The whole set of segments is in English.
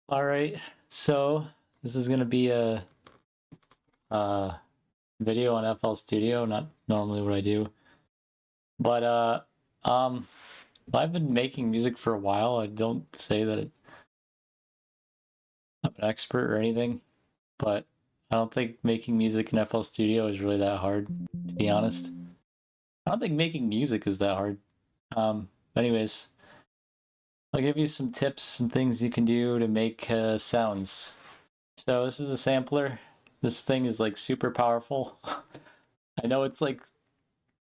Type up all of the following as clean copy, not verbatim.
All right, so this is gonna be a video on FL Studio, not normally what I do, but um, I've been making music for a while. I don't say that I'm an expert or anything, but I don't think making music in FL Studio is really that hard, to be honest. I don't think making music is that hard. Anyways, I'll give you some tips and things you can do to make sounds. So this is a sampler. This thing is like super powerful. I know it's like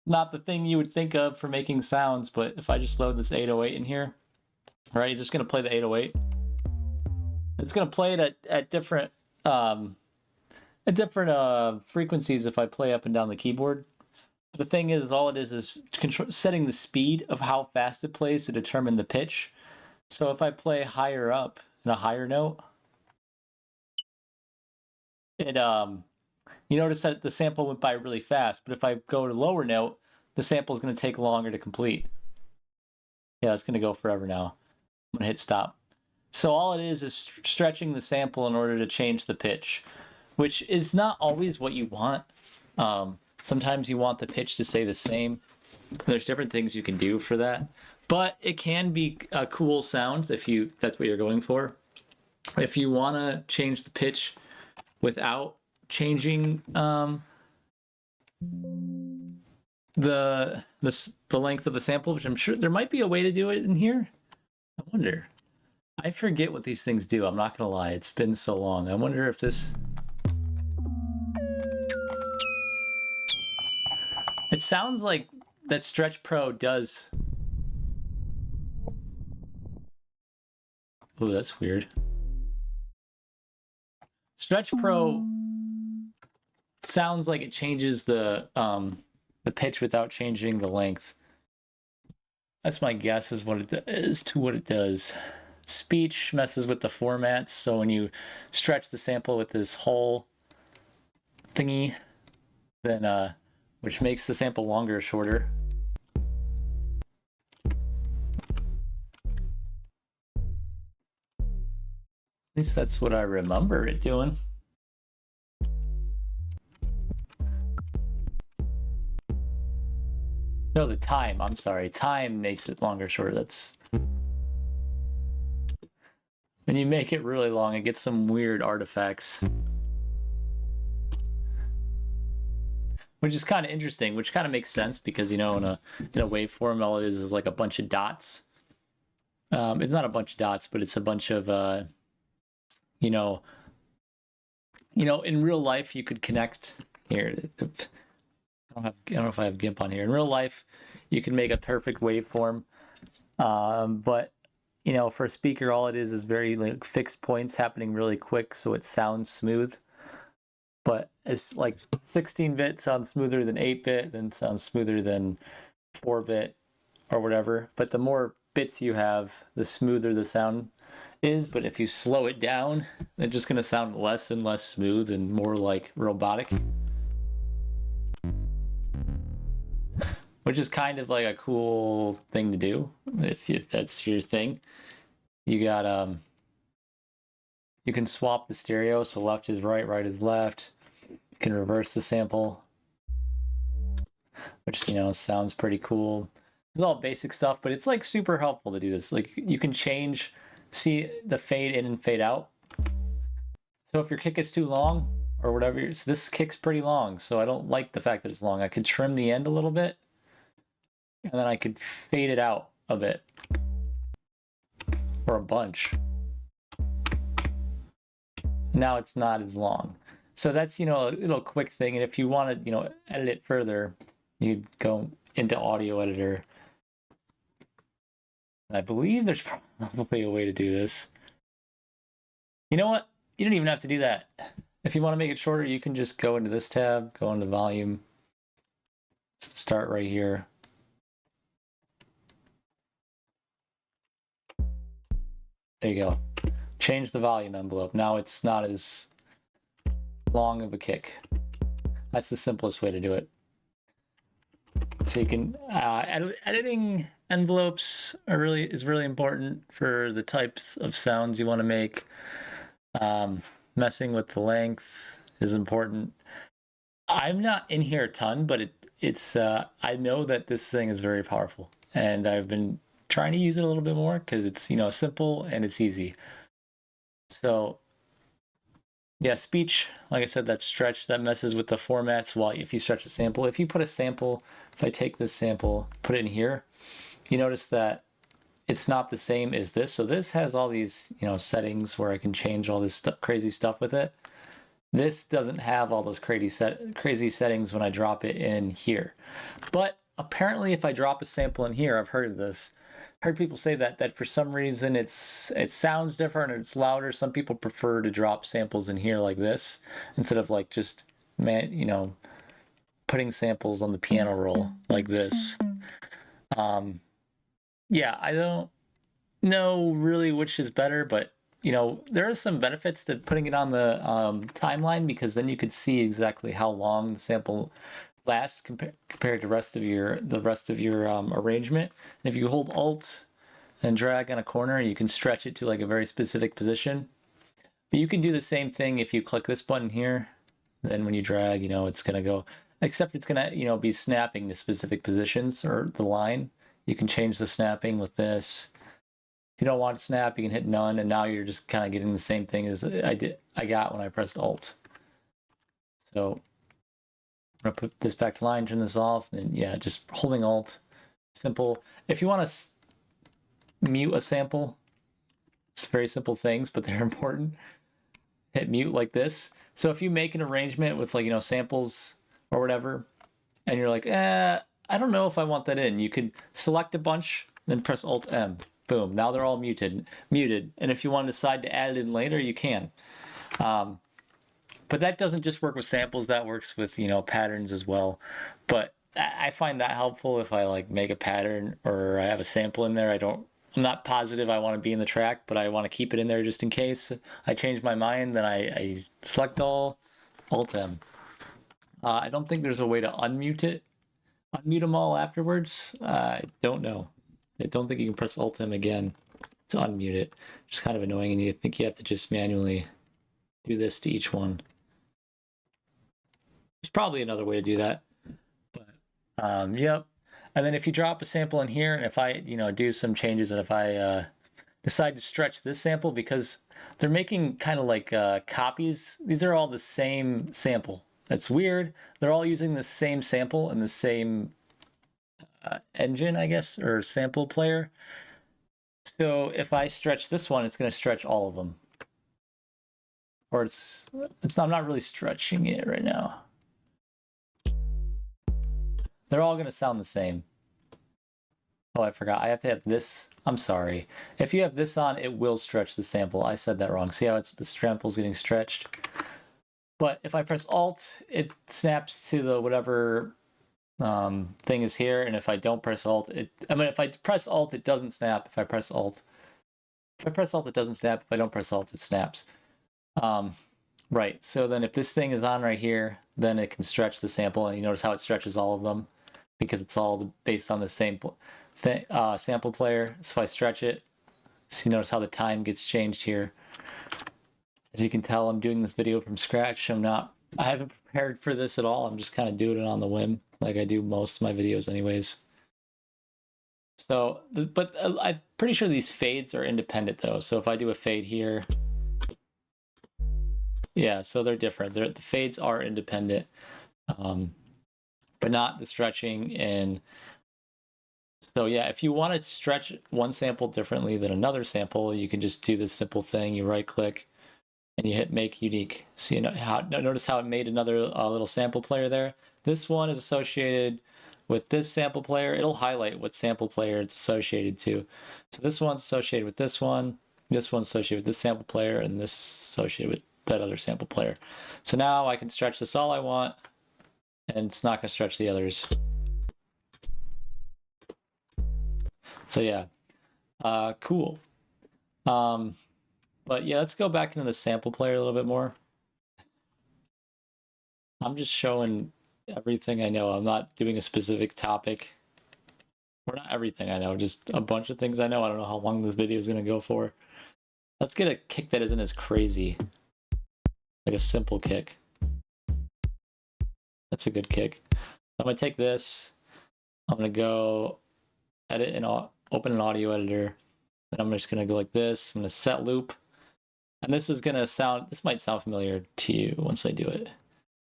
not the thing you would think of for making sounds, but if I just load this 808 in here, right, you're just gonna play the 808. It's gonna play it at different frequencies if I play up and down the keyboard. The thing is, all it is setting the speed of how fast it plays to determine the pitch. So if I play higher up in a higher note, it you notice that the sample went by really fast, but if I go to lower note, the sample is going to take longer to complete. Yeah, it's going to go forever now. I'm going to hit stop. So all it is stretching the sample in order to change the pitch, which is not always what you want. Sometimes you want the pitch to stay the same. There's different things you can do for that, but it can be a cool sound if that's what you're going for. If you want to change the pitch without changing the length of the sample, which I'm sure there might be a way to do it in here. I wonder. I forget what these things do. I'm not gonna lie. It's been so long. I wonder if this. It sounds like that Stretch Pro does. Oh, that's weird. Stretch Pro sounds like it changes the pitch without changing the length. That's my guess is what it is to what it does. Speech messes with the formats, so when you stretch the sample with this whole thingy, then which makes the sample longer or shorter. At least that's what I remember it doing. No, the time. I'm sorry. Time makes it longer or shorter. That's when you make it really long, it gets some weird artifacts. Which is kind of interesting, which kind of makes sense because, you know, in a waveform, all it is like a bunch of dots. It's not a bunch of dots, but it's a bunch of, you know, in real life, you could connect here. I don't know if I have GIMP on here. In real life, you can make a perfect waveform, but you know, for a speaker, all it is very like fixed points happening really quick, so it sounds smooth. But it's like 16-bit sounds smoother than 8-bit, then sounds smoother than 4-bit or whatever. But the more bits you have, the smoother the sound is. But if you slow it down, it's just gonna sound less and less smooth and more like robotic. Which is kind of like a cool thing to do if that's your thing. You got you can swap the stereo, so left is right, right is left. You can reverse the sample, which, you know, sounds pretty cool. This is all basic stuff, but it's like super helpful to do this. Like you can change, see the fade in and fade out. So if your kick is too long or whatever, so this kick's pretty long, so I don't like the fact that it's long. I could trim the end a little bit, and then I could fade it out a bit or a bunch. Now it's not as long. So that's, you know, a little quick thing. And if you want to, you know, edit it further, you'd go into audio editor. And I believe there's probably a way to do this. You know what? You don't even have to do that. If you want to make it shorter, you can just go into this tab, go into volume, start right here. There you go. Change the volume envelope. Now it's not as long of a kick. That's the simplest way to do it. So you can editing envelopes is really important for the types of sounds you want to make. Messing with the length is important. I'm not in here a ton, but it's I know that this thing is very powerful, and I've been trying to use it a little bit more because it's simple and it's easy. So yeah, speech, like I said, that stretch that messes with the formats. While if you stretch a sample, if you put a sample, if I take this sample, put it in here, you notice that it's not the same as this. So this has all these settings where I can change all this crazy stuff with it. This doesn't have all those crazy settings when I drop it in here. But apparently if I drop a sample in here, I've heard of this. Heard people say that for some reason it sounds different or it's louder. Some people prefer to drop samples in here like this instead of like just putting samples on the piano roll like this. Yeah, I don't know really which is better, but there are some benefits to putting it on the timeline because then you could see exactly how long the sample lasts compared to the rest of your arrangement. And if you hold Alt and drag on a corner, you can stretch it to like a very specific position. But you can do the same thing if you click this button here. Then when you drag, it's gonna go, except it's gonna be snapping to specific positions or the line. You can change the snapping with this. If you don't want to snap, you can hit none, and now you're just kind of getting the same thing as I got when I pressed Alt. So I'm gonna put this back to line, turn this off, and yeah, just holding Alt. Simple. If you want to mute a sample, it's very simple things, but they're important. Hit mute like this. So if you make an arrangement with like samples or whatever, and you're like, I don't know if I want that in, you could select a bunch, then press Alt M. Boom. Now they're all muted. And if you want to decide to add it in later, you can. But that doesn't just work with samples. That works with patterns as well. But I find that helpful if I like make a pattern or I have a sample in there. I'm not positive I want to be in the track, but I want to keep it in there just in case I change my mind. Then I select all, Alt M. I don't think there's a way to unmute them all afterwards. I don't know. I don't think you can press Alt M again to unmute it. It's kind of annoying, and you think you have to just manually do this to each one. There's probably another way to do that. But yep. And then if you drop a sample in here, and if I do some changes, and if I decide to stretch this sample, because they're making kind of like copies. These are all the same sample. That's weird. They're all using the same sample and the same engine, I guess, or sample player. So if I stretch this one, it's going to stretch all of them. Or I'm not really stretching it right now. They're all going to sound the same. Oh, I forgot. I have to have this. I'm sorry. If you have this on, it will stretch the sample. I said that wrong. See how the sample's getting stretched? But if I press Alt, it snaps to the whatever thing is here. And if I don't press Alt, if I press Alt, it doesn't snap. If I press Alt, it doesn't snap. If I don't press Alt, it snaps. Right. So then if this thing is on right here, then it can stretch the sample. And you notice how it stretches all of them because it's all based on the same sample player. So if I stretch it, so you notice how the time gets changed here. As you can tell, I'm doing this video from scratch. I haven't prepared for this at all. I'm just kind of doing it on the whim, like I do most of my videos anyways. So, but I'm pretty sure these fades are independent though. So if I do a fade here, yeah, so they're different. The fades are independent, but not the stretching. And so yeah, if you want to stretch one sample differently than another sample, you can just do this simple thing. You right click and you hit make unique. So notice how it made another little sample player there. This one is associated with this sample player. It'll highlight what sample player it's associated to. So this one's associated with this one's associated with this sample player, and this associated with that other sample player. So now I can stretch this all I want, and it's not going to stretch the others. So yeah, cool. But yeah, let's go back into the sample player a little bit more. I'm just showing everything I know. I'm not doing a specific topic. Or not everything I know, just a bunch of things I know. I don't know how long this video is going to go for. Let's get a kick that isn't as crazy. Like a simple kick. That's a good kick. I'm going to take this. I'm going to go edit and open an audio editor. Then I'm just going to go like this. I'm going to set loop. And this is going to sound, this might sound familiar to you once I do it.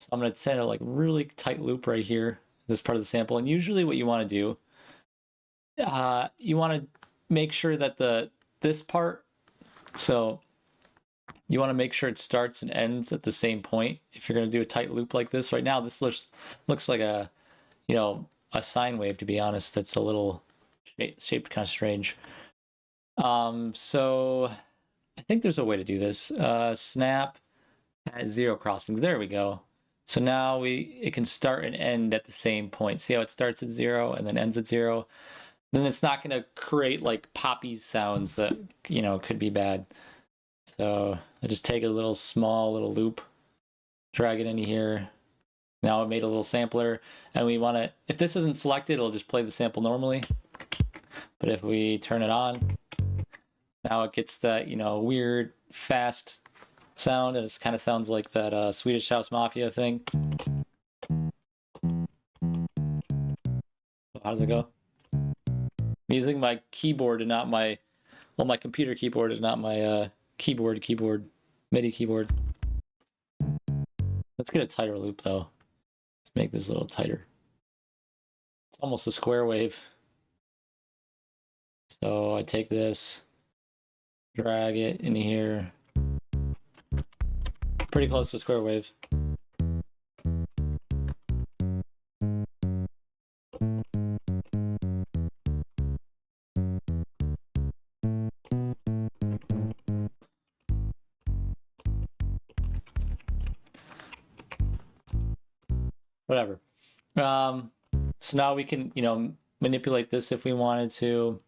So I'm going to set a like really tight loop right here, this part of the sample. And usually what you want to do, you want to make sure that this part, so you want to make sure it starts and ends at the same point. If you're going to do a tight loop like this right now, this looks like a, you know, a sine wave, to be honest. That's a little shaped kind of strange. So I think there's a way to do this. Snap at 0 crossings. There we go. So now it can start and end at the same point. See how it starts at 0 and then ends at 0? Then it's not going to create like poppy sounds that, you know, could be bad. So I just take a small little loop, drag it into here. Now I made a little sampler, and we want to, if this isn't selected, it'll just play the sample normally. But if we turn it on, now it gets that, you know, weird, fast sound, and it kind of sounds like that Swedish House Mafia thing. How does it go? I'm using my keyboard and not my, well, my computer keyboard is not my keyboard, MIDI keyboard. Let's get a tighter loop though. Let's make this a little tighter. It's almost a square wave. So I take this, drag it into here. Pretty close to a square wave. Whatever. So now we can, you know, manipulate this if we wanted to.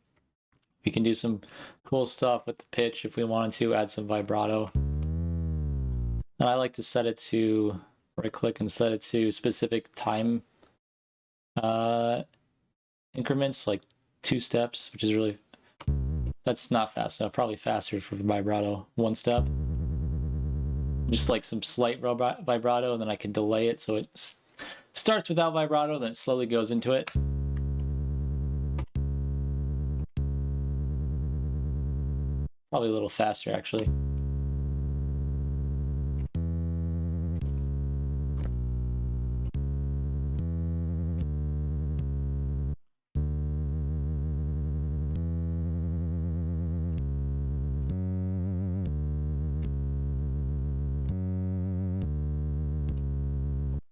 We can do some cool stuff with the pitch if we wanted to, add some vibrato. And I like to set it to, right click and set it to specific time increments, like 2 steps, which is really, that's not fast enough, probably faster for vibrato, 1 step. Just like some slight vibrato, and then I can delay it so it starts without vibrato, then it slowly goes into it. Probably a little faster, actually.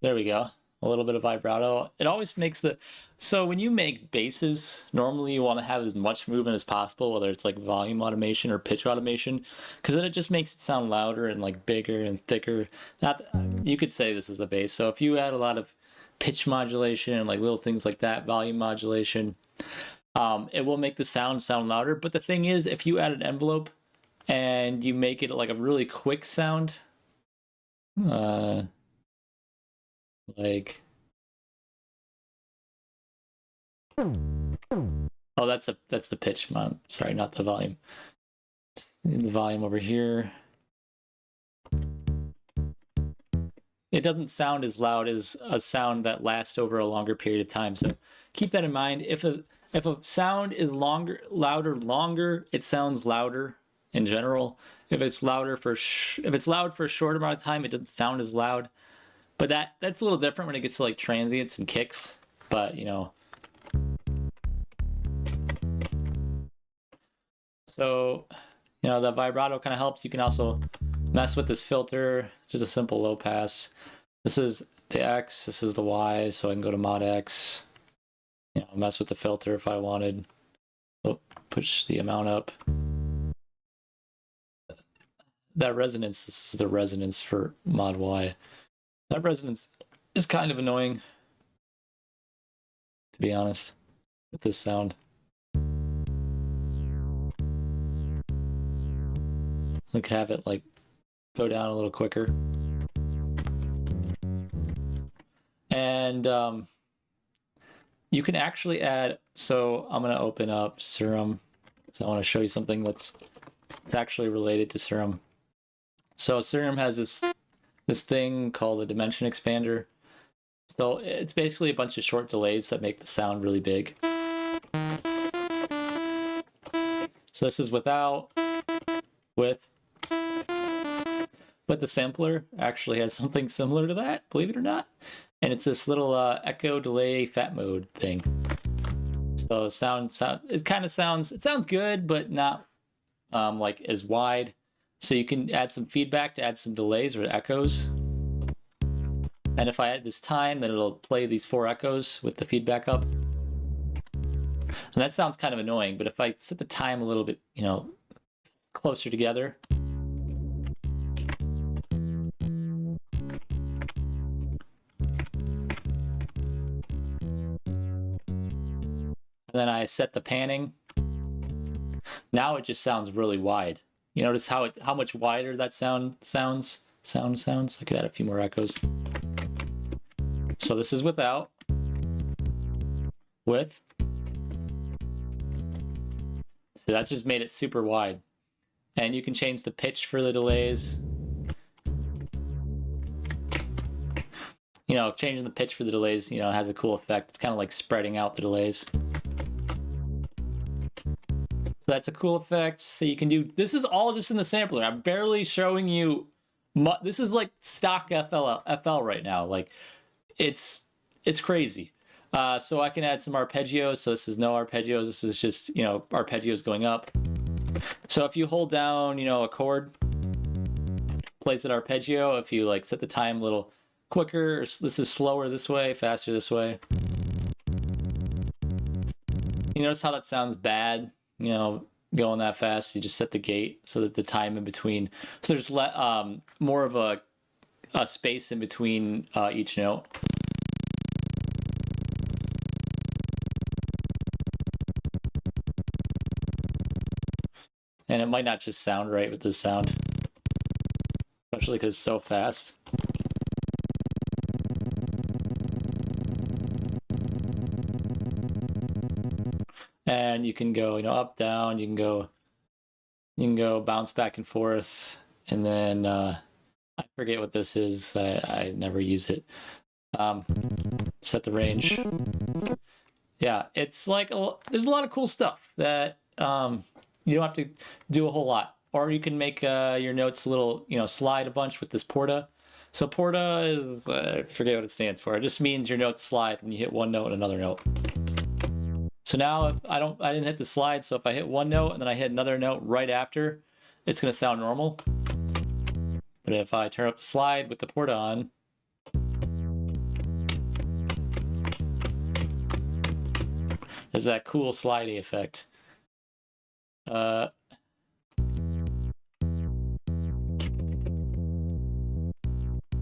There we go. A little bit of vibrato. It always makes the, so when you make basses, normally you want to have as much movement as possible, whether it's like volume automation or pitch automation, because then it just makes it sound louder and like bigger and thicker. Not, you could say this is a bass. So if you add a lot of pitch modulation and like little things like that, volume modulation, it will make the sound louder. But the thing is, if you add an envelope and you make it like a really quick sound, like, oh, that's the pitch, Mom. Sorry, not the volume. The volume over here. It doesn't sound as loud as a sound that lasts over a longer period of time. So keep that in mind. If a sound is louder, it sounds louder in general. If it's loud for a short amount of time, it doesn't sound as loud. But that's a little different when it gets to like transients and kicks. But, you know. So, you know, the vibrato kind of helps. You can also mess with this filter. Just a simple low pass. This is the X, this is the Y, so I can go to mod X. You know, mess with the filter if I wanted. Oh, push the amount up. That resonance, this is the resonance for mod Y. That resonance is kind of annoying, to be honest, with this sound. I could have it like go down a little quicker. And you can actually add So I'm gonna open up Serum. So I want to show you something that's actually related to Serum. So Serum has this thing called a dimension expander. So it's basically a bunch of short delays that make the sound really big. So this is without, with. But the sampler actually has something similar to that, believe it or not. And it's this little echo delay fat mode thing. So it sounds good, but not like as wide. So you can add some feedback to add some delays or echoes. And if I add this time, then it'll play these 4 echoes with the feedback up. And that sounds kind of annoying, but if I set the time a little bit, closer together. And then I set the panning. Now it just sounds really wide. You notice how much wider that sound sounds? I could add a few more echoes. So this is without. With. So that just made it super wide. And you can change the pitch for the delays. Changing the pitch for the delays, has a cool effect. It's kind of like spreading out the delays. So that's a cool effect. So you can do, this is all just in the sampler. I'm barely showing you, this is like stock FL right now. Like it's crazy. So I can add some arpeggios. So this is no arpeggios. This is just, arpeggios going up. So if you hold down, a chord, plays an arpeggio. If you set the time a little quicker, this is slower this way, faster this way. You notice how that sounds bad, going that fast. You just set the gate so that the time in between, so there's more of a space in between each note. And it might not just sound right with this sound, especially because it's so fast. And you can go, up, down. You can go bounce back and forth. And then I forget what this is. I never use it. Set the range. Yeah, it's like there's a lot of cool stuff that you don't have to do a whole lot. Or you can make your notes a little, slide a bunch with this porta. So porta is, I forget what it stands for. It just means your notes slide when you hit one note and another note. So now if I didn't hit the slide, so if I hit one note and then I hit another note right after, it's going to sound normal. But if I turn up the slide with the porta on, there's that cool slidey effect.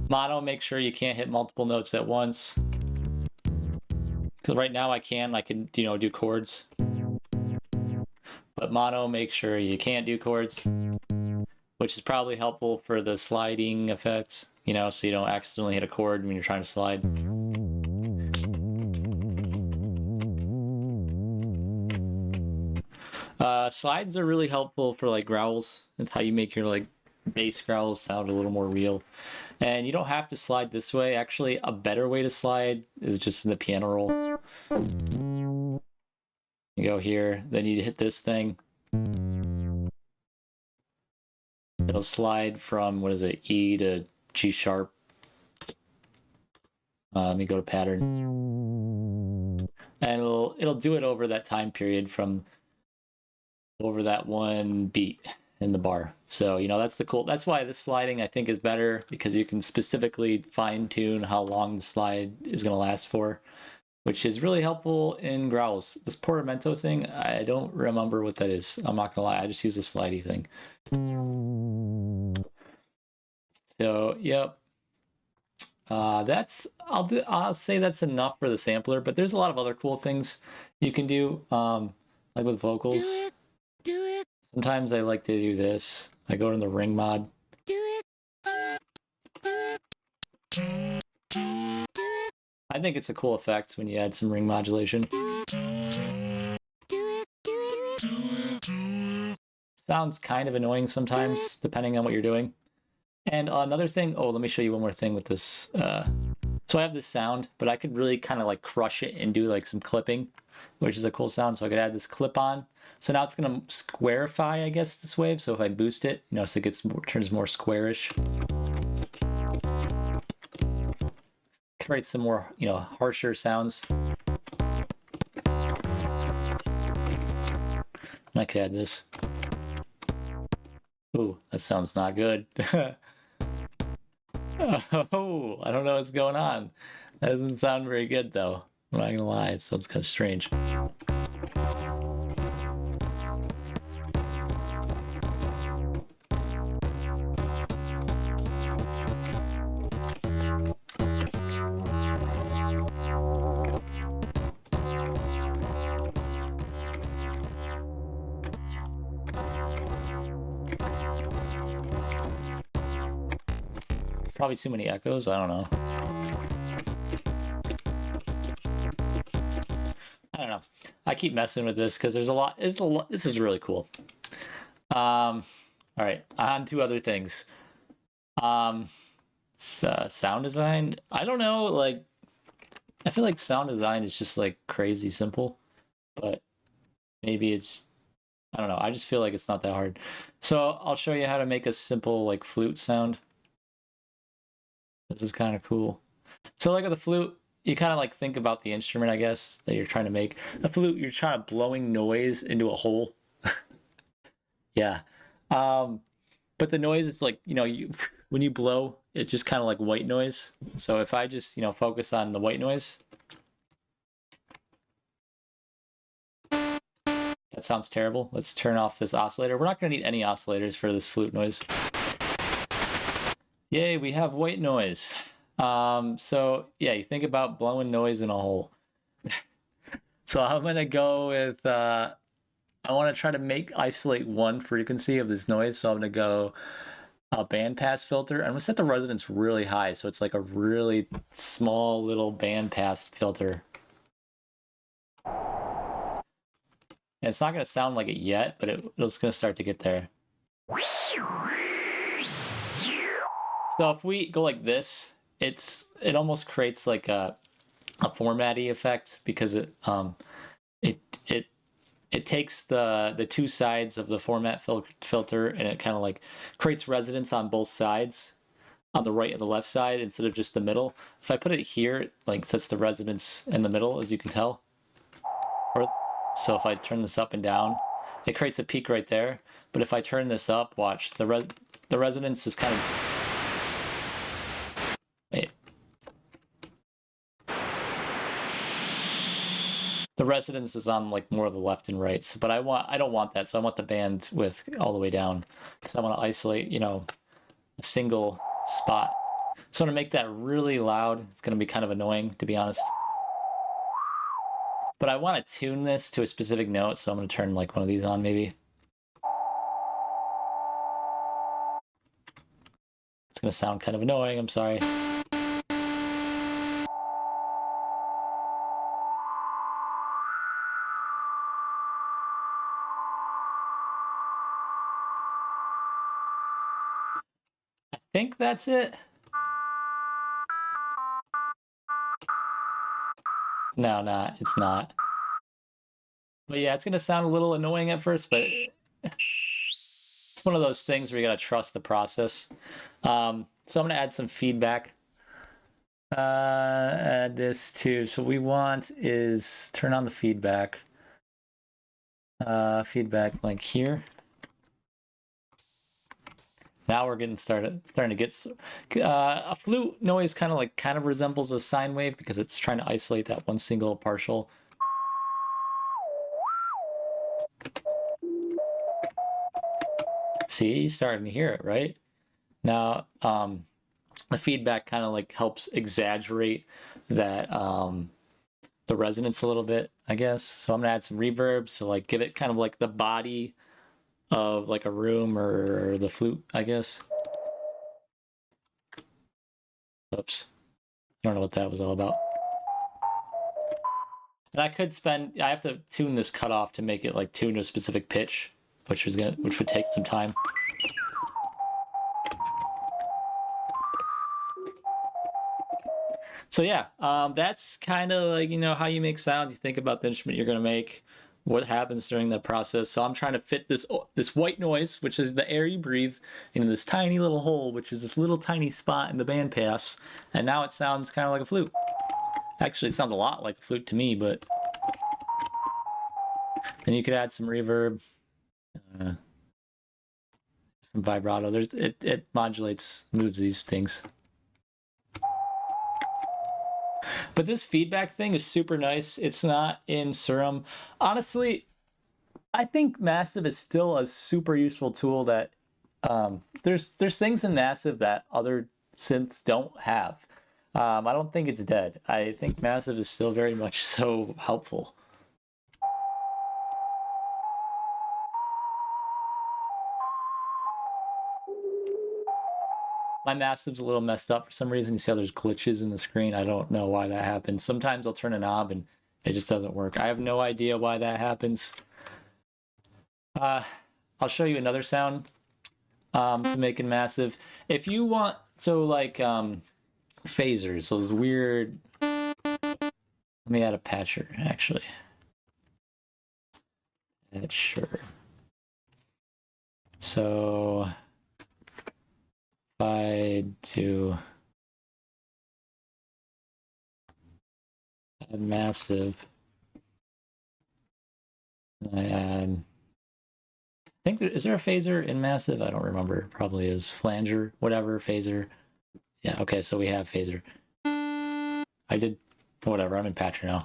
Mono, make sure you can't hit multiple notes at once. Because right now I can do chords. But mono, make sure you can't do chords. Which is probably helpful for the sliding effect, so you don't accidentally hit a chord when you're trying to slide. Slides are really helpful for growls. It's how you make your bass growls sound a little more real. And you don't have to slide this way. Actually, a better way to slide is just in the piano roll. You go here, then you hit this thing. It'll slide from, E to G sharp. Let me go to pattern. And it'll do it over that time period from over that one beat in the bar. So, that's why this sliding I think is better, because you can specifically fine tune how long the slide is going to last for, which is really helpful in growls. This portamento thing, I don't remember what that is. I'm not gonna lie, I just use the slidey thing. So, yep. I'll say that's enough for the sampler, but there's a lot of other cool things you can do, like with vocals. Do it. Sometimes I like to do this. I go to the ring mod. I think it's a cool effect when you add some ring modulation. Sounds kind of annoying sometimes, depending on what you're doing. And another thing, oh, let me show you one more thing with this. So I have this sound, but I could really kind of like crush it and do like some clipping, which is a cool sound. So I could add this clip on. So now it's gonna squarify, I guess, this wave. So if I boost it, you know, so it gets turns more squarish. Create some more, you know, harsher sounds. And I could add this. Ooh, that sounds not good. Oh, I don't know what's going on. That doesn't sound very good though. I'm not gonna lie, it sounds kind of strange. Probably too many echoes, I don't know. I don't know. I keep messing with this because there's a lot. It's a lot. This is really cool. All right, on to other things. Sound design. I don't know. Like, I feel like sound design is just like crazy simple, but maybe it's. I don't know. I just feel like it's not that hard. So I'll show you how to make a simple like flute sound. This is kind of cool. So like with the flute, you kind of like think about the instrument, I guess, that you're trying to make. The flute, you're trying to blowing noise into a hole. Yeah. But the noise, it's like, you know, when you blow, it's just kind of like white noise. So if I just, you know, focus on the white noise. That sounds terrible. Let's turn off this oscillator. We're not going to need any oscillators for this flute noise. Yay, we have white noise. So yeah, you think about blowing noise in a hole. So I'm gonna go with I want to try to isolate one frequency of this noise. So I'm gonna go a bandpass filter. I'm gonna set the resonance really high, so it's like a really small little bandpass filter. And it's not gonna sound like it yet, but it's gonna start to get there. So if we go like this, it almost creates like a formatty effect because it takes the two sides of the format filter and it kind of like creates resonance on both sides, on the right and the left side instead of just the middle. If I put it here, it like sets the resonance in the middle, as you can tell. So if I turn this up and down, it creates a peak right there. But if I turn this up, watch, the resonance is kind of... Wait. The resonance is on like more of the left and right, but I don't want that, so I want the bandwidth all the way down because I want to isolate, you know, a single spot. So I'm gonna make that really loud. It's gonna be kind of annoying, to be honest. But I want to tune this to a specific note, so I'm gonna turn like one of these on, maybe. It's gonna sound kind of annoying. I'm sorry. I think that's it. No, it's not. But yeah, it's gonna sound a little annoying at first, but it's one of those things where you gotta trust the process. So I'm gonna add some feedback. Add this too. So what we want is turn on the feedback. Feedback like here. Now we're getting starting to get a flute noise kind of resembles a sine wave because it's trying to isolate that one single partial. See, you're starting to hear it, right? Now, the feedback kind of like helps exaggerate that the resonance a little bit, I guess. So I'm gonna add some reverb to like give it kind of like the body of like a room or the flute, I guess. Oops. I don't know what that was all about. And I have to tune this cutoff to make it like tune to a specific pitch, which would take some time. So yeah, that's kind of like, how you make sounds. You think about the instrument you're going to make, what happens during that process. So I'm trying to fit this white noise, which is the air you breathe, into this tiny little hole, which is this little tiny spot in the bandpass, and now it sounds kind of like a flute. Actually, it sounds a lot like a flute to me, but then you could add some reverb, some vibrato. It modulates, moves these things. But this feedback thing is super nice. It's not in Serum. Honestly, I think Massive is still a super useful tool that there's things in Massive that other synths don't have. I don't think it's dead. I think Massive is still very much so helpful. My Massive's a little messed up for some reason. You see how there's glitches in the screen? I don't know why that happens. Sometimes I'll turn a knob and it just doesn't work. I have no idea why that happens. I'll show you another sound to make it Massive. If you want, so like phasers, those weird. Let me add a patcher, actually. Sure. So if I do add Massive, I add. I think is there a phaser in Massive? I don't remember. Probably is. Flanger, whatever, phaser. Yeah, okay, so we have phaser. I did whatever, I'm in patcher now.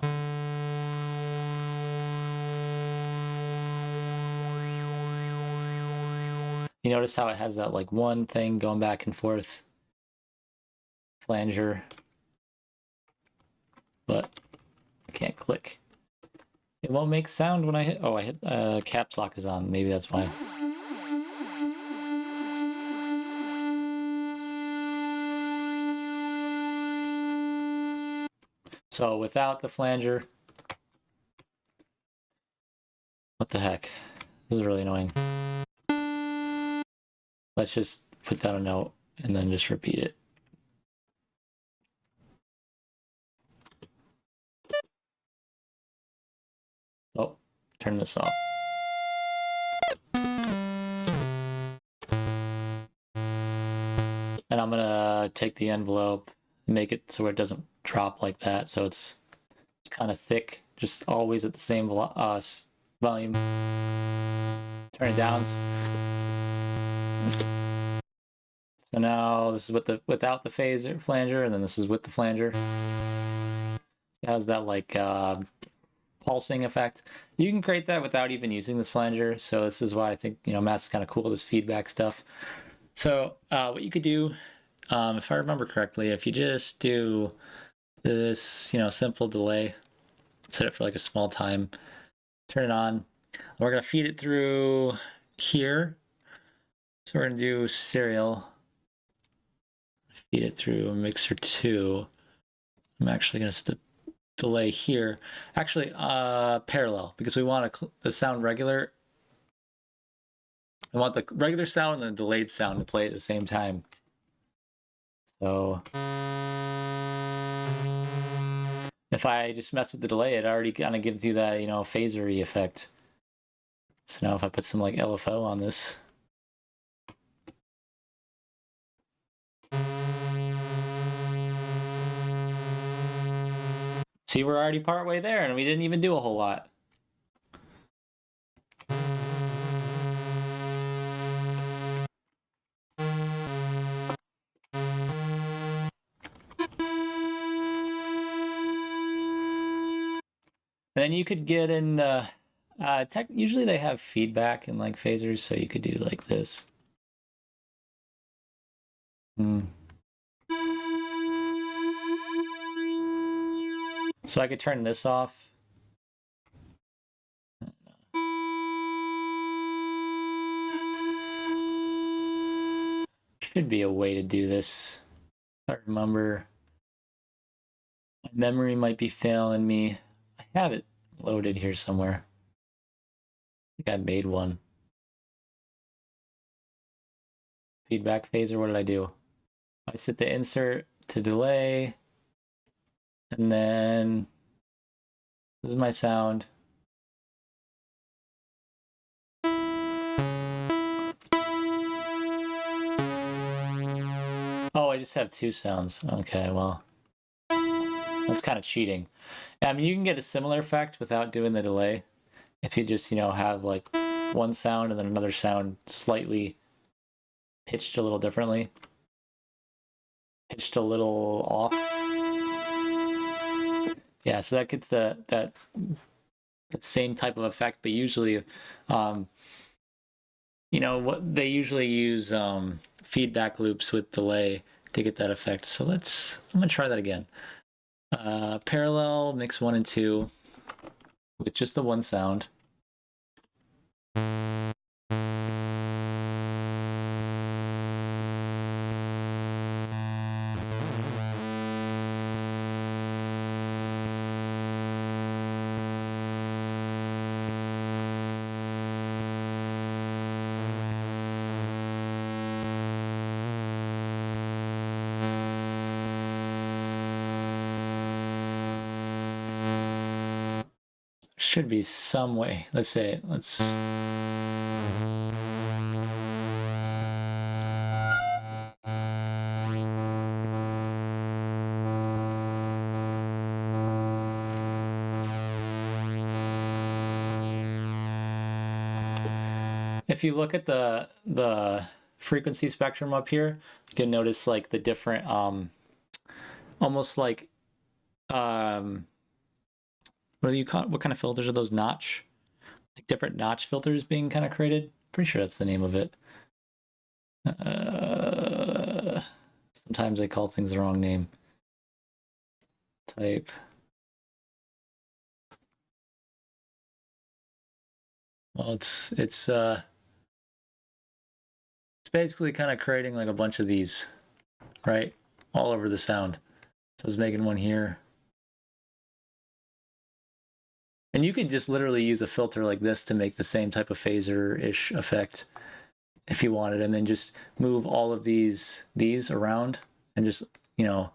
You notice how it has that like one thing going back and forth. Flanger. But I can't click. It won't make sound when I hit. Oh, I hit caps lock is on. Maybe that's why. So without the flanger, what the heck? This is really annoying. Let's just put down a note and then just repeat it. Oh, turn this off. And I'm gonna take the envelope, make it so it doesn't drop like that, so it's kind of thick, just always at the same volume. Turn it down. So now this is without the phaser flanger, and then this is with the flanger. It has that like pulsing effect. You can create that without even using this flanger. So this is why I think Matt's kind of cool, this feedback stuff. So what you could do, if I remember correctly, if you just do this, simple delay, set it for like a small time, turn it on. We're gonna feed it through here. So we're gonna do serial. Feed it through mixer 2. I'm actually gonna delay here. Actually, parallel, because we want the sound regular. I want the regular sound and the delayed sound to play at the same time. So if I just mess with the delay, it already kind of gives you that, phaser-y effect. So now if I put some like LFO on this. See, we're already partway there and we didn't even do a whole lot. And then you could get in usually they have feedback in like phasers, so you could do like this. So I could turn this off. Should be a way to do this. I remember. My memory might be failing me. I have it loaded here somewhere. I think I made one. Feedback phaser, what did I do? I set the insert to delay, and then this is my sound. Oh, I just have two sounds. Okay, well, that's kind of cheating. I mean, you can get a similar effect without doing the delay. If you just, have like one sound and then another sound slightly pitched a little differently, pitched a little off. Yeah, so that gets that same type of effect, but usually, what they usually use feedback loops with delay to get that effect. So I'm gonna try that again. Parallel mix 1 and 2 with just the one sound. Should be some way. Let's say, if you look at the frequency spectrum up here, you can notice like the different almost like what do you call, what kind of filters are those? Notch, like different notch filters being kind of created. Pretty sure that's the name of it. Sometimes I call things the wrong name. Type. Well, it's basically kind of creating like a bunch of these, right, all over the sound. So I was making one here. And you could just literally use a filter like this to make the same type of phaser-ish effect if you wanted, and then just move all of these around and just, yeah.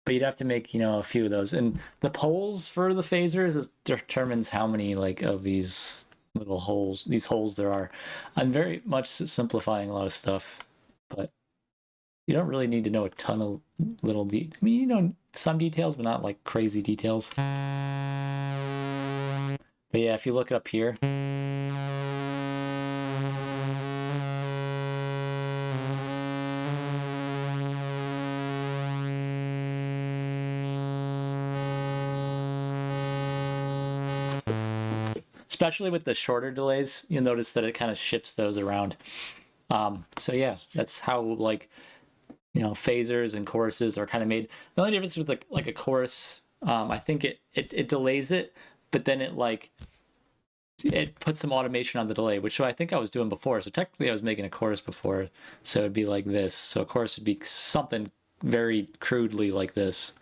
But you'd have to make, a few of those. And the poles for the phasers determines how many like of these little holes, there are. I'm very much simplifying a lot of stuff, but you don't really need to know a ton of little I mean, some details, but not like crazy details. But yeah, if you look it up here, especially with the shorter delays, you'll notice that it kind of shifts those around. So yeah, that's how like, phasers and choruses are kind of made. The only difference with like a chorus, I think it delays it, but then it puts some automation on the delay, which I think I was doing before. So technically I was making a chorus before, so it'd be like this. So a chorus would be something very crudely like this.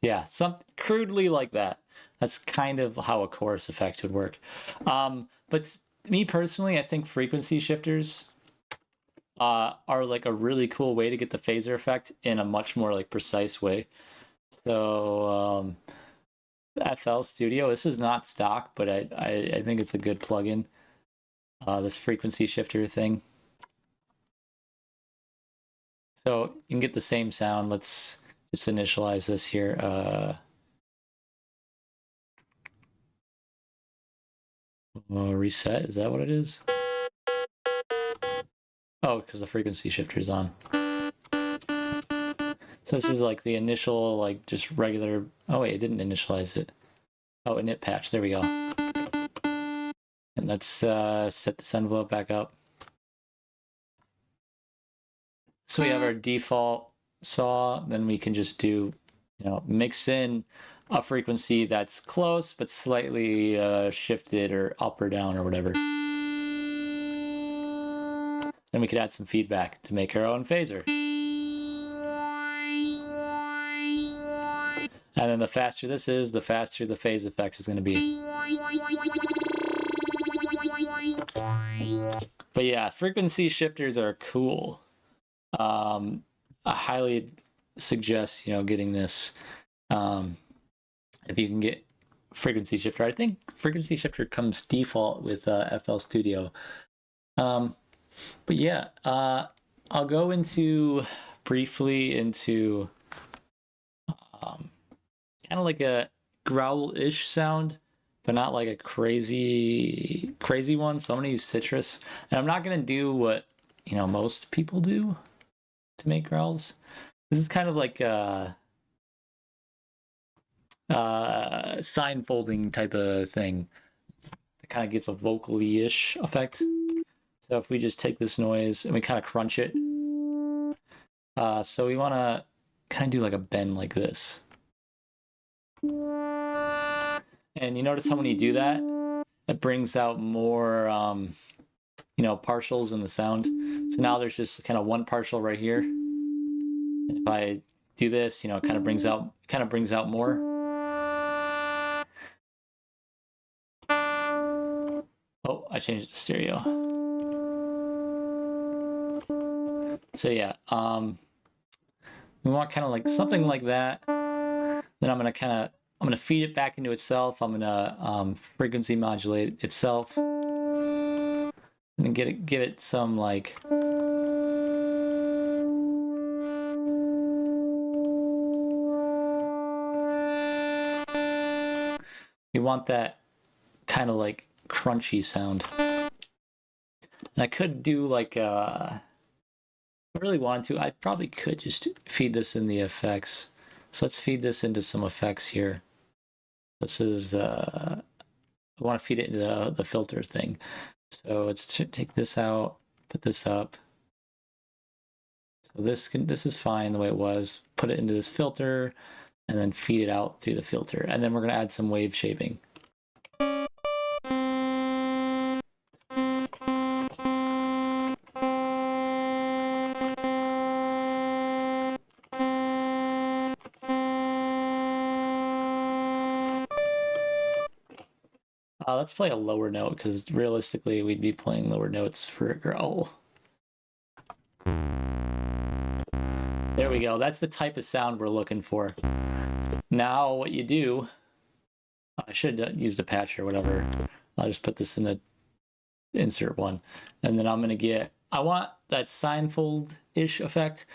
Yeah, some crudely like that. That's kind of how a chorus effect would work. But me personally, I think frequency shifters are like a really cool way to get the phaser effect in a much more like precise way. So FL Studio, this is not stock, but I think it's a good plugin. This frequency shifter thing. So you can get the same sound. Let's just initialize this here. Reset, is that what it is? Oh, because the frequency shifter is on. So this is like the initial, like just regular. Oh wait, it didn't initialize it. Oh, init patch. There we go. And let's set this envelope back up. So we have our default saw. Then we can just do mix in a frequency that's close but slightly shifted or up or down or whatever. Then we could add some feedback to make our own phaser. And then the faster this is, the faster the phase effect is going to be. But yeah, frequency shifters are cool. I highly suggest, getting this. If you can get frequency shifter. I think frequency shifter comes default with FL Studio. But yeah, I'll go briefly into kind of like a growl-ish sound, but not like a crazy one. So I'm gonna use citrus, and I'm not gonna do what most people do to make growls. This is kind of like a sign folding type of thing. It kind of gives a vocally-ish effect. So if we just take this noise and we kind of crunch it, so we want to kind of do like a bend like this. And you notice how when you do that, it brings out more, partials in the sound. So now there's just kind of one partial right here. And if I do this, it kind of brings out more. Oh, I changed it to stereo. So yeah, we want kind of like something like that. Then I'm gonna feed it back into itself. I'm gonna frequency modulate itself, and then give it some like. You want that kind of like crunchy sound. And I could do like if I really wanted to, I probably could just feed this in the effects. So let's feed this into some effects here. This is I want to feed it into the filter thing. So let's take this out, put this up. So this is fine the way it was. Put it into this filter, and then feed it out through the filter. And then we're gonna add some wave shaping. Let's play a lower note, because realistically we'd be playing lower notes for a growl. There we go. That's the type of sound we're looking for. Now what you do, I should use the patch or whatever. I'll just put this in the insert one. And then I'm going to I want that signfold-ish effect.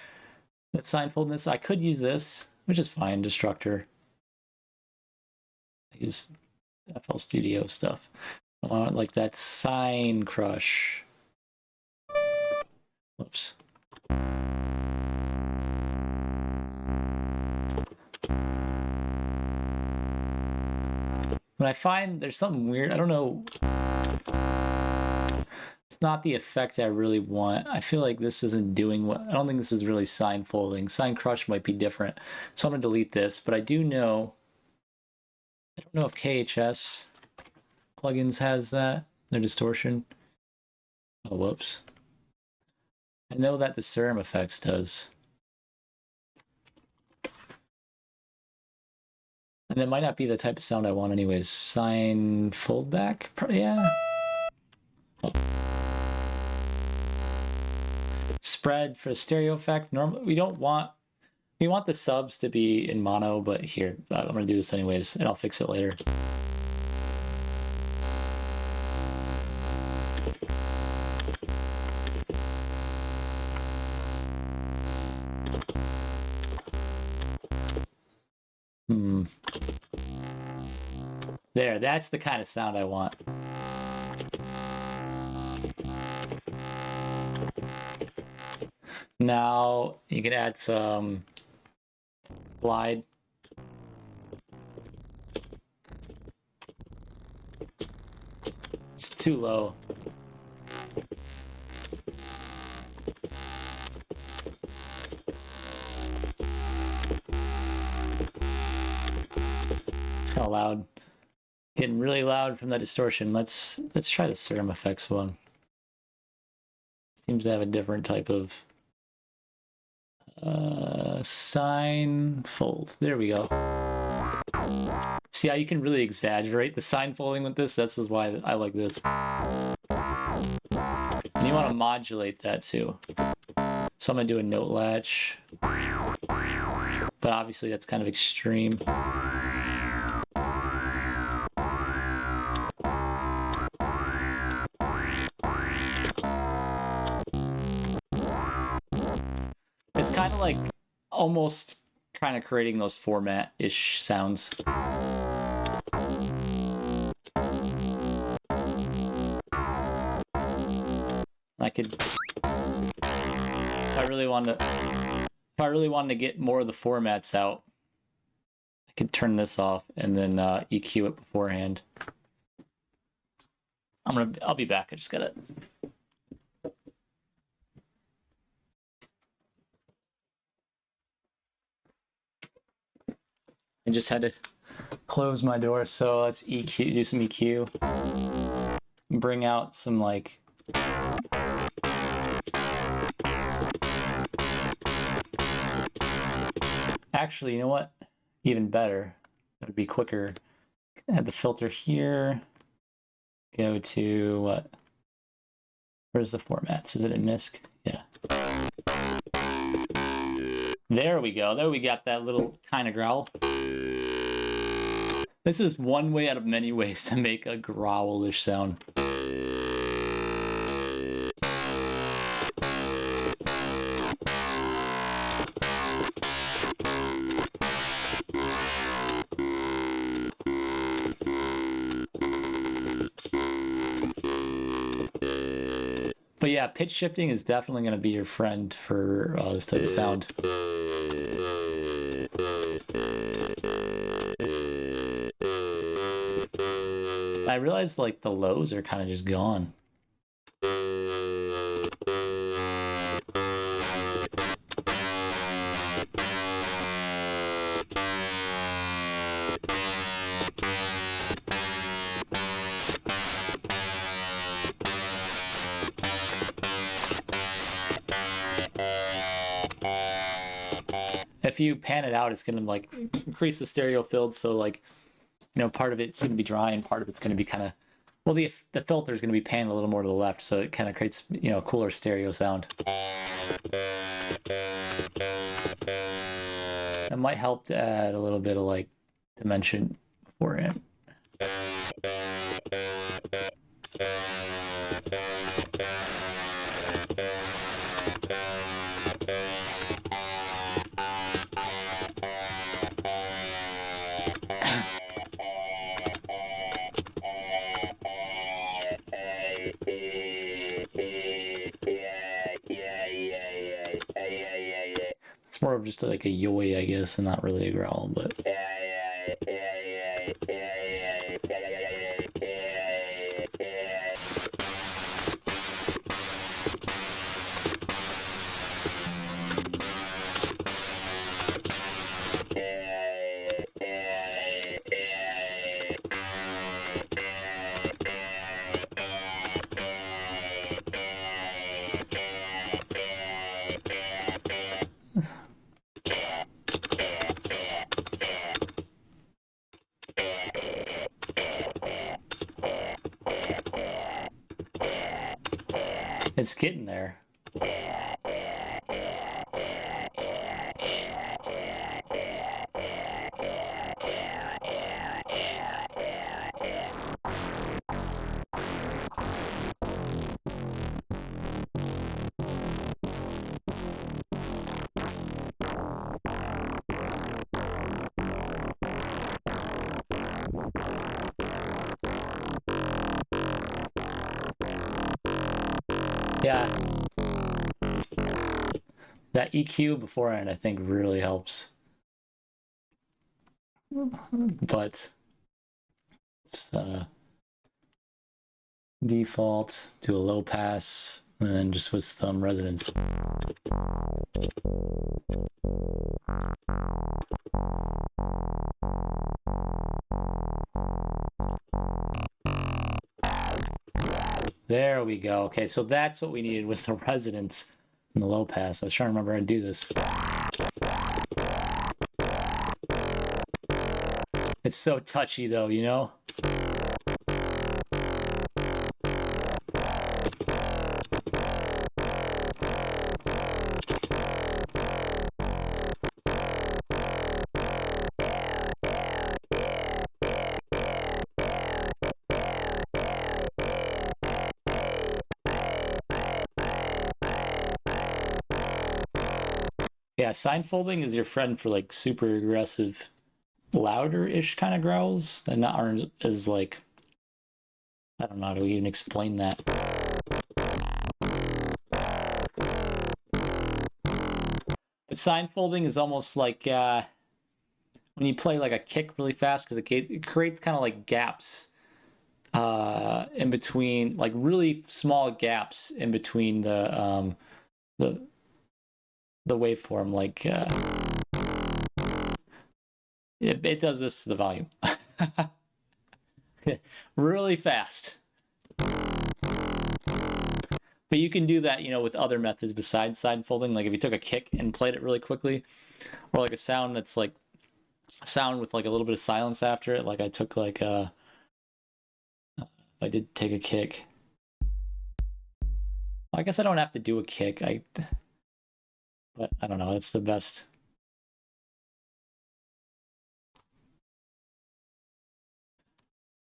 That signfoldness. I could use this, which is fine, Destructor. I use FL Studio stuff. I want like that sign crush. Whoops. When I find there's something weird, I don't know. It's not the effect I really want. I feel like this isn't doing what, I don't think this is really sign folding. Sign crush might be different. So I'm gonna delete this, but I do know, I don't know if KHS plugins has that, their distortion. Oh, whoops. I know that the Serum Effects does. And that might not be the type of sound I want anyways. Sign fold back? Yeah. Oh. Spread for the stereo effect. Normally, we want the subs to be in mono, but here, I'm gonna do this anyways, and I'll fix it later. There, that's the kind of sound I want. Now you can add some glide. It's too low. How loud. Getting really loud from the distortion. Let's try the Serum Effects one. Seems to have a different type of sine fold. There we go. See how you can really exaggerate the sine folding with this? This is why I like this. And you want to modulate that too. So I'm gonna do a note latch, but obviously that's kind of extreme. It's kind of like almost kind of creating those format-ish sounds. I could, if I really wanted to get more of the formats out, I could turn this off and then EQ it beforehand. I'll be back. I just gotta. I just had to close my door, so let's EQ, do some EQ. Bring out some like. Actually, you know what? Even better. It would be quicker. Add the filter here. Go to what? Where's the formats? Is it in MISC? Yeah. There we go. There we got that little kind of growl. This is one way out of many ways to make a growl-ish sound. But yeah, pitch shifting is definitely going to be your friend for this type of sound. I realized like the lows are kind of just gone. If you pan it out, it's going to like increase the stereo field. So like, you know, part of it's going to be dry and part of it's going to be kind of, well, the filter is going to be panned a little more to the left. So it kind of creates, you know, a cooler stereo sound. It might help to add a little bit of like dimension beforehand. It's more of just like a yoy, I guess, and not really a growl, but. It's getting there. Yeah. That EQ beforehand, I think, really helps. But it's default, do a low pass, and then just with some resonance. There we go. Okay, so that's what we needed was the resonance in the low pass. I was trying to remember how to do this. It's so touchy though, you know? Yeah, sign folding is your friend for like super aggressive, louder-ish kind of growls that not aren't as like, I don't know how to even explain that. But sign folding is almost like when you play like a kick really fast because it creates kind of like gaps in between, like really small gaps in between the the waveform. Like it does this to the volume really fast. But you can do that, you know, with other methods besides sign folding. Like if you took a kick and played it really quickly, or like a sound that's like a sound with like a little bit of silence after it. Like I took like I did take a kick. I guess I don't have to do a kick. But I don't know. That's the best.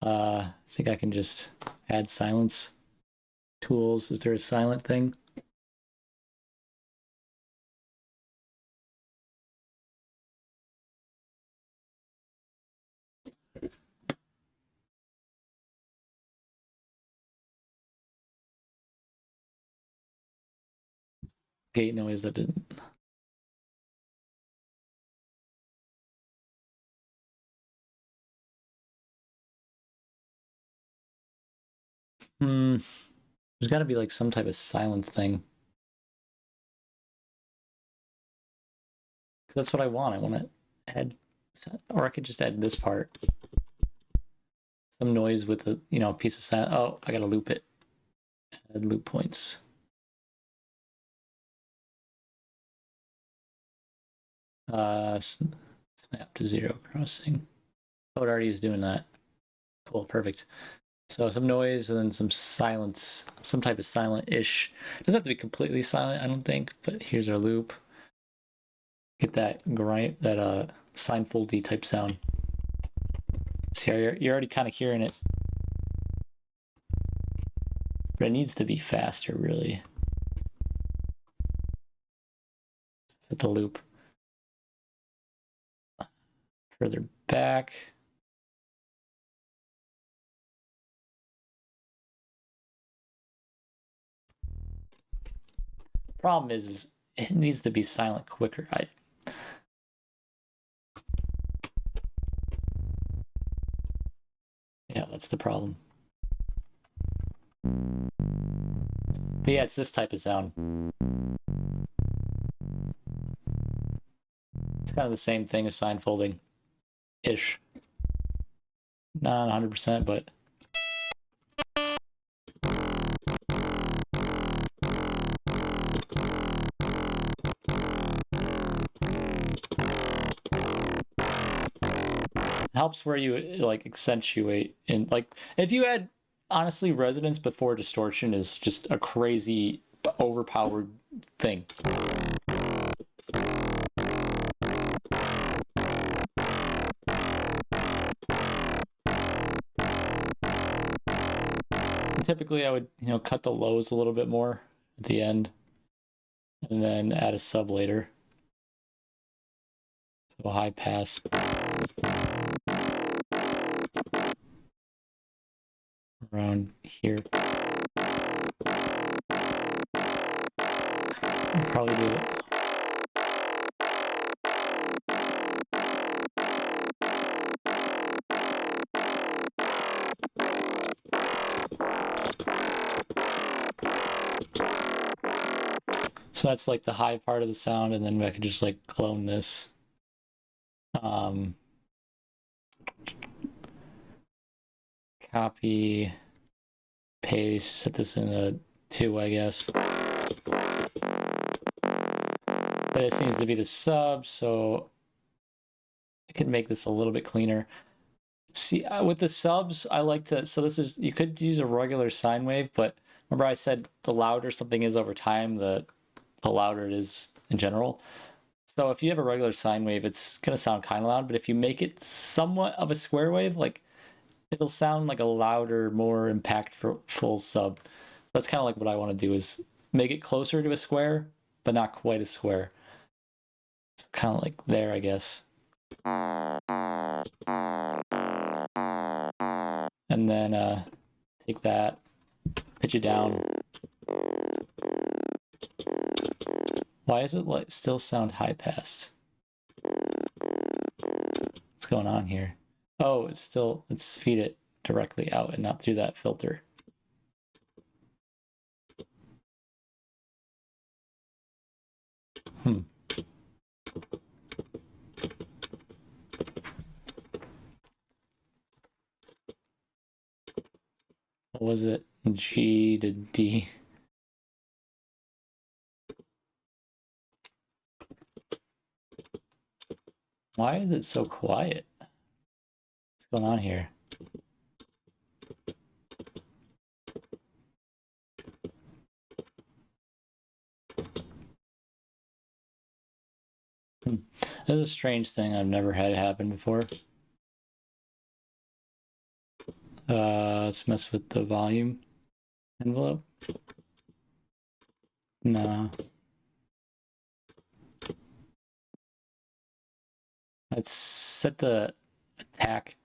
I think I can just add silence tools. Is there a silent thing? Gate noise that didn't. There's got to be like some type of silence thing. That's what I want. I want to add, or I could just add this part. Some noise with a, you know, piece of sound. Oh, I gotta loop it. Add loop points. Snap to zero crossing. Oh, it already is doing that. Cool, perfect. So some noise and then some silence, some type of silent-ish. It doesn't have to be completely silent, I don't think, but here's our loop. Get that grind, that signfoldy type sound. See, you're already kind of hearing it. But it needs to be faster, really. Set the loop further back. Problem is it needs to be silent quicker. Yeah, that's the problem. But yeah, it's this type of sound. It's kind of the same thing as sign folding ish. Not 100%, but helps where you like accentuate in like if you had honestly resonance before distortion is just a crazy overpowered thing. And typically I would, you know, cut the lows a little bit more at the end and then add a sub later. So high pass. Around here. Probably do it. So that's like the high part of the sound, and then I could just like clone this. Copy pace, set this in a 2, I guess. But it seems to be the sub, so I could make this a little bit cleaner. See, with the subs, I like to, so this is, you could use a regular sine wave, but remember I said the louder something is over time, the louder it is in general. So if you have a regular sine wave, it's going to sound kind of loud, but if you make it somewhat of a square wave, like it'll sound like a louder, more impactful sub. That's kind of like what I want to do, is make it closer to a square, but not quite a square. It's kind of like there, I guess. And then take that, pitch it down. Why is it like still sound high pass? What's going on here? Oh, it's still, let's feed it directly out and not through that filter. What was it? G to D. Why is it so quiet? What's going on here? This is a strange thing I've never had happen before. Let's mess with the volume envelope. No. Let's set the attack.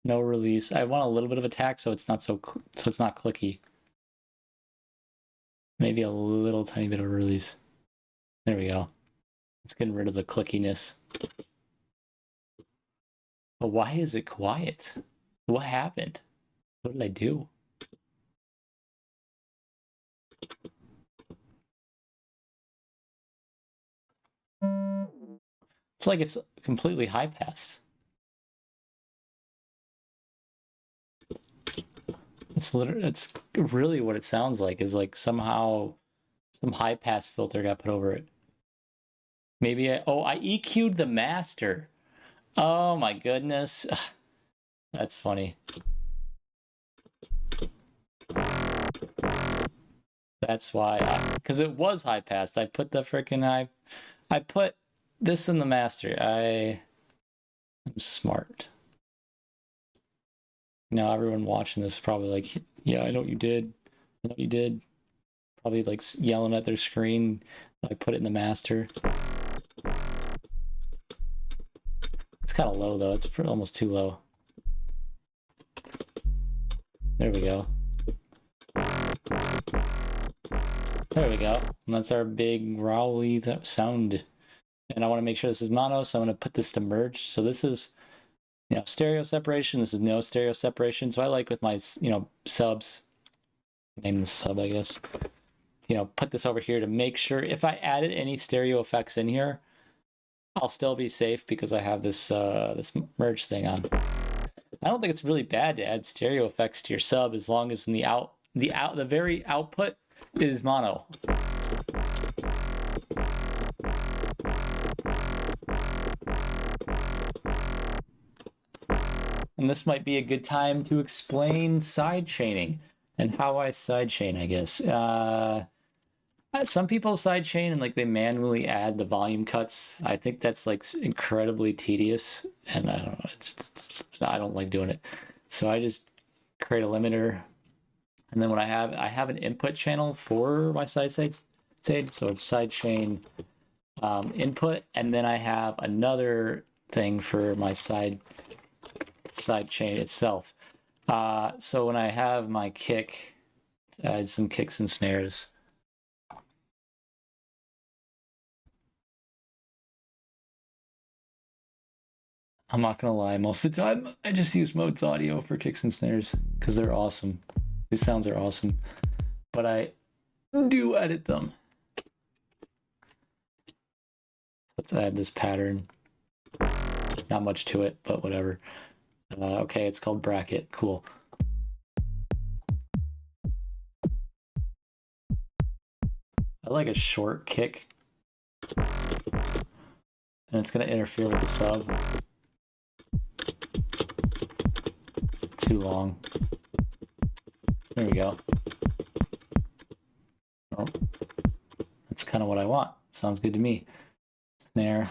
No release. I want a little bit of attack so it's not so it's not clicky. Maybe a little tiny bit of release. There we go. It's getting rid of the clickiness. But why is it quiet? What happened? What did I do? It's like it's completely high pass. It's really what it sounds like, is like somehow some high pass filter got put over it. Maybe I EQ'd the master. Oh my goodness. That's funny. That's why, because it was high passed. I put the freaking I put this in the master. I'm smart. Now everyone watching this is probably like, yeah, I know what you did. I know what you did. Probably like yelling at their screen. I put it in the master. It's kind of low though. It's almost too low. There we go. There we go. And that's our big growly sound. And I want to make sure this is mono, so I'm going to put this to merge. So this is, you know, stereo separation. This is no stereo separation. So I like with my, you know, subs, name the sub, I guess, you know, put this over here to make sure if I added any stereo effects in here, I'll still be safe because I have this this merge thing on. I don't think it's really bad to add stereo effects to your sub as long as in the very output is mono. And this might be a good time to explain sidechaining and how I sidechain, I guess. Some people sidechain and like they manually add the volume cuts. I think that's like incredibly tedious, and I don't know. I don't like doing it. So I just create a limiter, and then when I have an input channel for my sidechain, so sidechain input, and then I have another thing for my sidechain itself. So when I have my kick, add some kicks and snares. I'm not gonna lie, most of the time I just use Mode's audio for kicks and snares because they're awesome. These sounds are awesome, but I do edit them. Let's add this pattern. Not much to it, but whatever. Okay, it's called bracket. Cool. I like a short kick. And it's going to interfere with the sub. Too long. There we go. Oh, that's kind of what I want. Sounds good to me. Snare.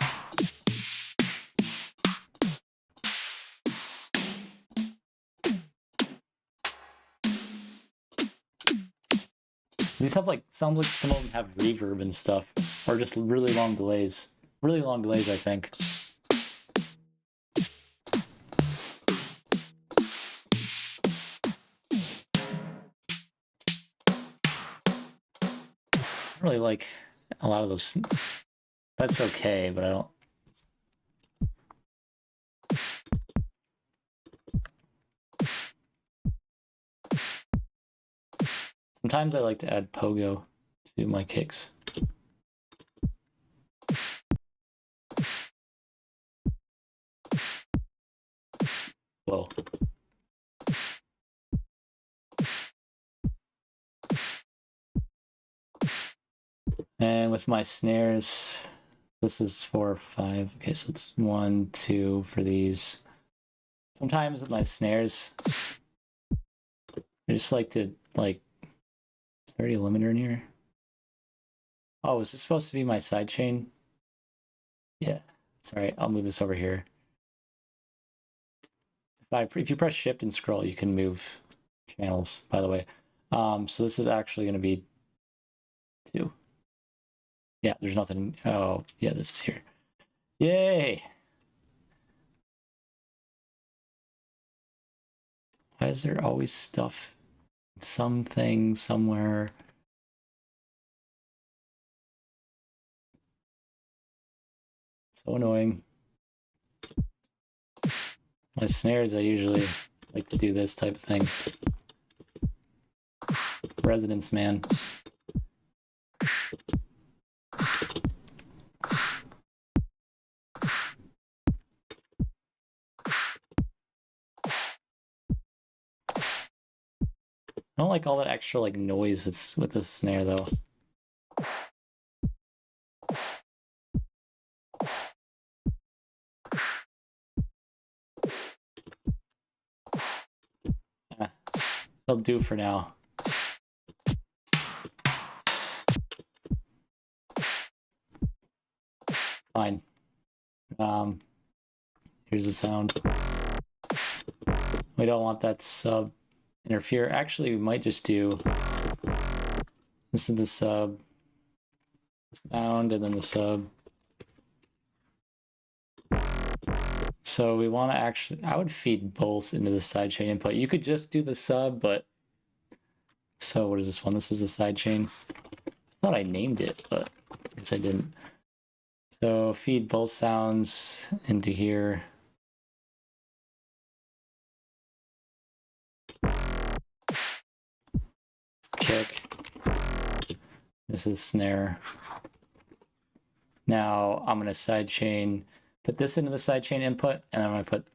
These have like, sounds like some of them have reverb and stuff, or just really long delays. Really long delays, I think. I really like a lot of those. That's okay, but I don't. Sometimes I like to add pogo to my kicks. Whoa. And with my snares, this is 4, 5. Okay, so it's 1, 2 for these. Sometimes with my snares, I just like to, like, is there already a limiter in here? Oh, is this supposed to be my sidechain? Yeah. Sorry, I'll move this over here. If you press shift and scroll, you can move channels, by the way. So this is actually going to be 2. Yeah, there's nothing. Oh, yeah, this is here. Yay! Why is there always stuff? Something somewhere. So annoying. My snares, I usually like to do this type of thing. Residence, man. I don't like all that extra like noise that's with the snare though. It'll do for now. Fine. Here's the sound. We don't want that sub interfere. Actually, we might just do this is the sub sound and then the sub. So we want to actually, I would feed both into the sidechain input. You could just do the sub, but so what is this one? This is the sidechain. I thought I named it, but I guess I didn't. So feed both sounds into here. Kick. This is snare. Now I'm going to sidechain, put this into the sidechain input, and I'm going to put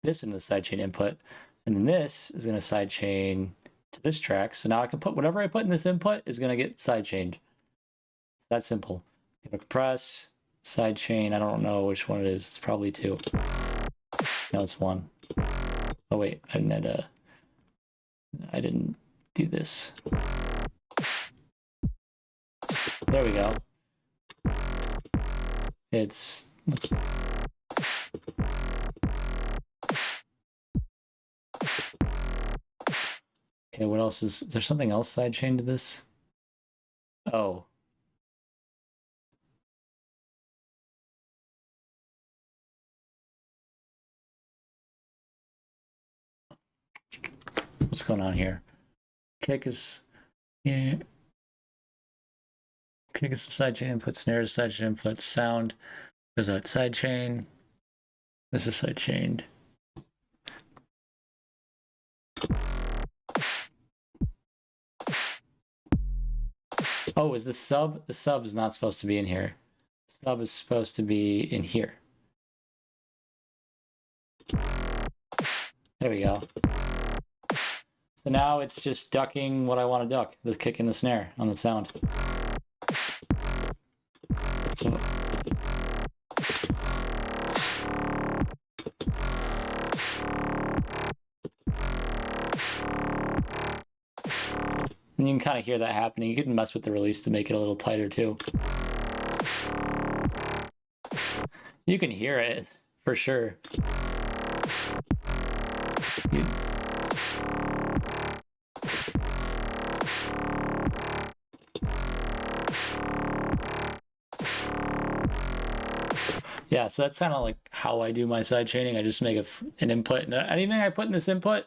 this into the sidechain input. And then this is going to sidechain to this track. So now I can put whatever I put in this input is going to get sidechained. It's that simple. Compress, sidechain. I don't know which one it is. It's probably 2. No, it's 1. Oh wait, I didn't do this. There we go. It's okay. What else is there? Something else sidechained to this? Oh, what's going on here? Kick is yeah. Kick is the sidechain input. Snare is sidechain input. Sound goes out sidechain. This is sidechained. Oh, is the sub? The sub is not supposed to be in here. The sub is supposed to be in here. There we go. So now it's just ducking what I want to duck, the kick and the snare on the sound. So, and you can kind of hear that happening. You can mess with the release to make it a little tighter too. You can hear it for sure. Yeah, so that's kind of like how I do my side chaining. I just make an input, and anything I put in this input,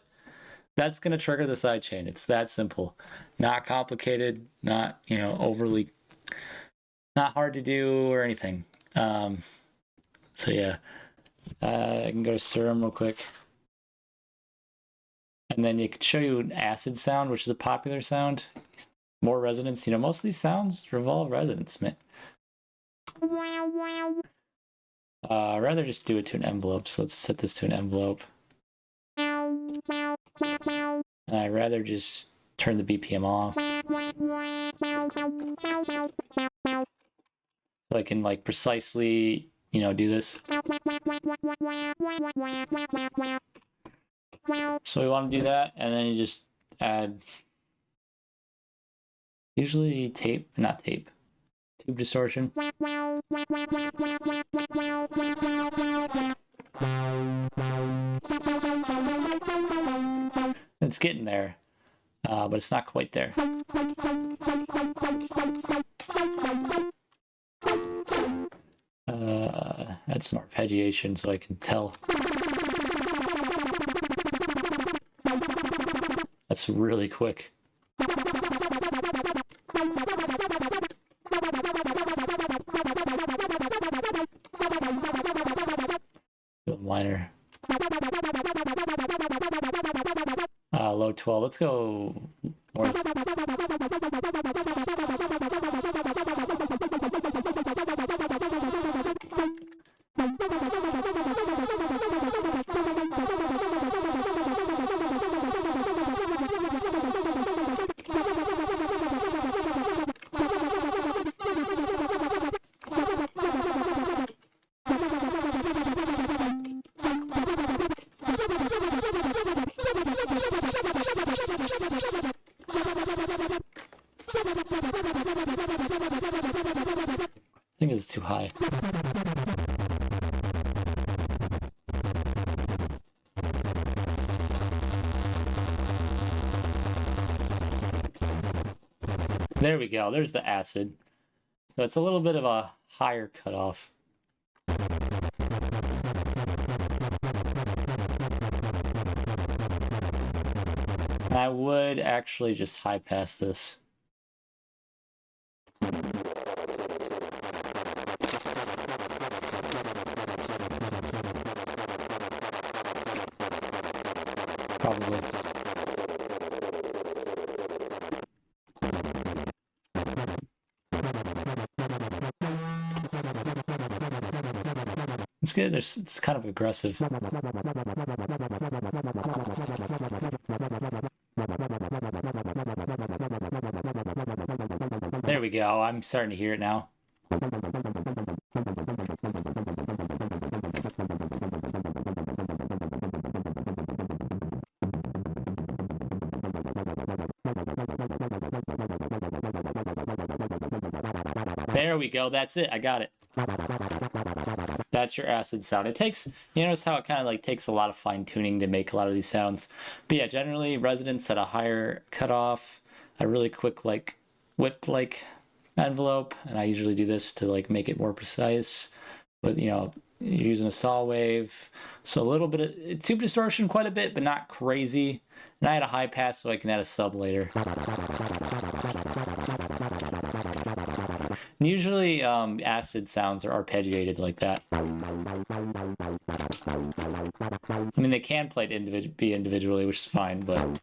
that's going to trigger the side chain. It's that simple. Not complicated, not, overly, not hard to do or anything. So yeah, I can go to Serum real quick. And then it could show you an acid sound, which is a popular sound. More resonance. Most of these sounds revolve resonance, man. I'd rather just do it to an envelope, so let's set this to an envelope. And I'd rather just turn the BPM off. So I can like precisely, do this. So we want to do that, and then you just add, usually not tape, tube distortion. It's getting there, but it's not quite there. Add some arpeggiation so I can tell. That's really quick. Minor. Low 12. Let's go more. I think it's too high. There we go. There's the acid. So it's a little bit of a higher cutoff. I would actually just high pass this. Probably. It's good. It's kind of aggressive. There we go. I'm starting to hear it now. There we go. That's it. I got it. That's your acid sound. It takes, notice how it kind of like takes a lot of fine tuning to make a lot of these sounds. But yeah, generally resonance at a higher cutoff, a really quick like whip like envelope, and I usually do this to like make it more precise. But you're using a saw wave, so a little bit of tube distortion, quite a bit, but not crazy. And I had a high pass, so I can add a sub later. And usually acid sounds are arpeggiated like that. I mean, they can play it be individually, which is fine, but...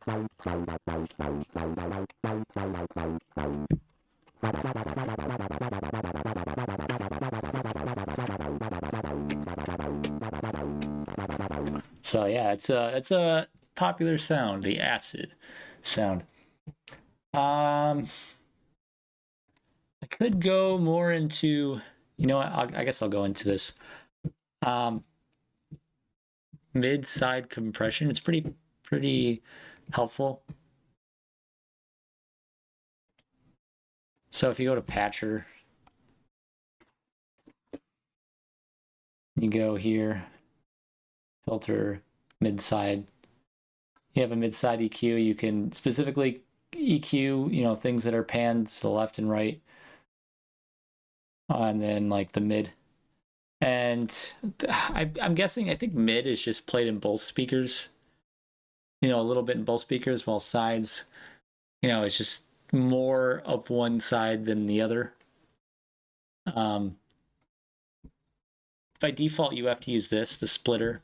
So yeah, it's a popular sound, the acid sound. Um, I could go more into, you know what, I guess I'll go into this. Um, Mid-side compression. It's pretty helpful. So if you go to Patcher, you go here, filter mid-side. You have a mid-side EQ. You can specifically EQ, things that are panned to the left and right, and then like the mid. And I'm guessing, I think mid is just played in both speakers, a little bit in both speakers, while sides, it's just more of one side than the other. By default, you have to use the splitter,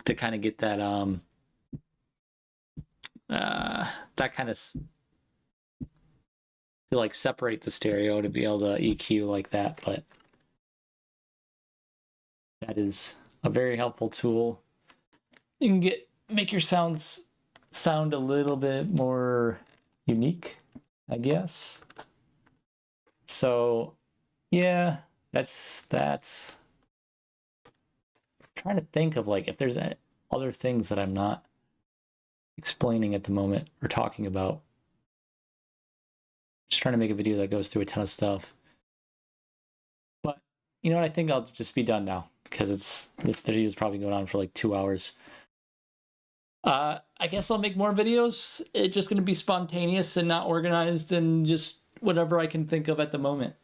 to kind of get that that kind of to like separate the stereo to be able to EQ like that. But that is a very helpful tool. You can make your sounds sound a little bit more unique, I guess. So yeah, that's I'm trying to think of like if there's other things that I'm not explaining at the moment or talking about. Just trying to make a video that goes through a ton of stuff. But you know what? I think I'll just be done now because this video is probably going on for like 2 hours. I guess I'll make more videos. It's just going to be spontaneous and not organized and just whatever I can think of at the moment.